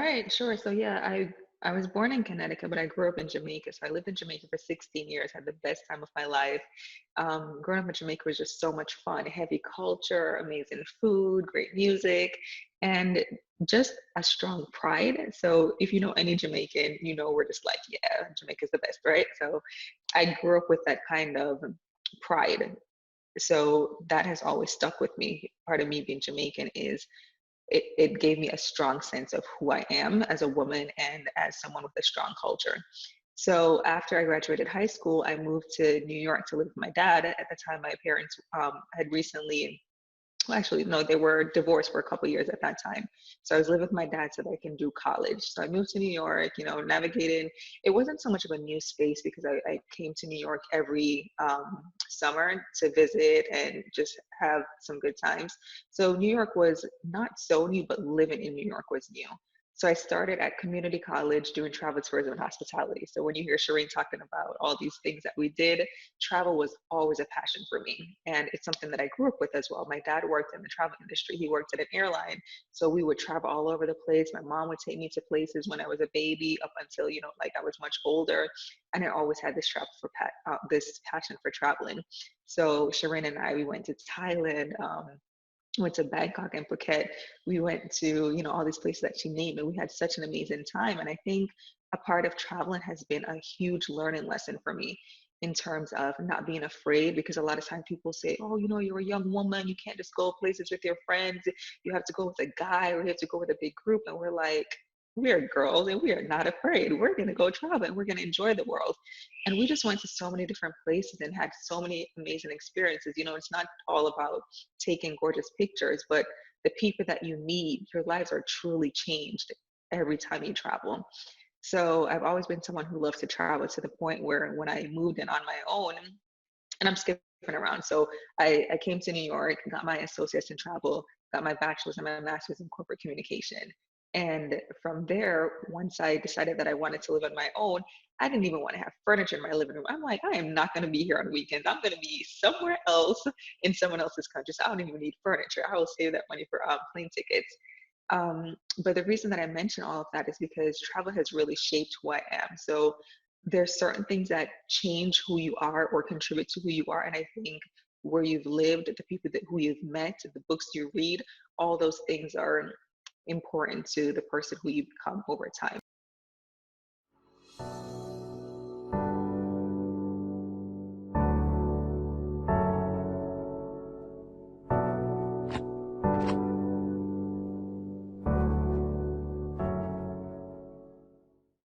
Right, sure. So yeah, I was born in Connecticut, but I grew up in Jamaica. So I lived in Jamaica for 16 years, had the best time of my life. Growing up in Jamaica was just so much fun, heavy culture, amazing food, great music, and just a strong pride. So if you know any Jamaican, you know we're just like, yeah, Jamaica's the best, right? So I grew up with that kind of pride. So that has always stuck with me. Part of me being Jamaican is it gave me a strong sense of who I am as a woman and as someone with a strong culture. So after I graduated high school, I moved to New York to live with my dad. At the time, my parents had recently, well, actually, no, they were divorced for a couple years at that time. So I was living with my dad so that I can do college. So I moved to New York, navigated. It wasn't so much of a new space because I came to New York every summer to visit and just have some good times. So New York was not so new, but living in New York was new. So I started at community college doing travel, tourism, and hospitality. So when you hear Sherane talking about all these things that we did, travel was always a passion for me. And it's something that I grew up with as well. My dad worked in the travel industry, he worked at an airline. So we would travel all over the place. My mom would take me to places when I was a baby up until, like I was much older. And I always had this this passion for traveling. So Sherane and I, we went to Thailand. Went to Bangkok and Phuket. We went to, all these places that she named, and we had such an amazing time. And I think a part of traveling has been a huge learning lesson for me in terms of not being afraid, because a lot of times people say, oh, you're a young woman, you can't just go places with your friends. You have to go with a guy or you have to go with a big group. And we're like, we are girls and we are not afraid. We're going to go travel and we're going to enjoy the world. And we just went to so many different places and had so many amazing experiences. It's not all about taking gorgeous pictures, but the people that you meet, your lives are truly changed every time you travel. So I've always been someone who loves to travel to the point where when I moved in on my own, and I'm skipping around. So I came to New York, got my associates in travel, got my bachelor's and my master's in corporate communication. And from there, once I decided that I wanted to live on my own, I didn't even want to have furniture in my living room. I'm like, I am not going to be here on weekends. I'm going to be somewhere else in someone else's country. So I don't even need furniture. I will save that money for plane tickets. But the reason that I mention all of that is because travel has really shaped who I am. So there's certain things that change who you are or contribute to who you are. And I think where you've lived, the people who you've met, the books you read, all those things are important to the person who you become over time.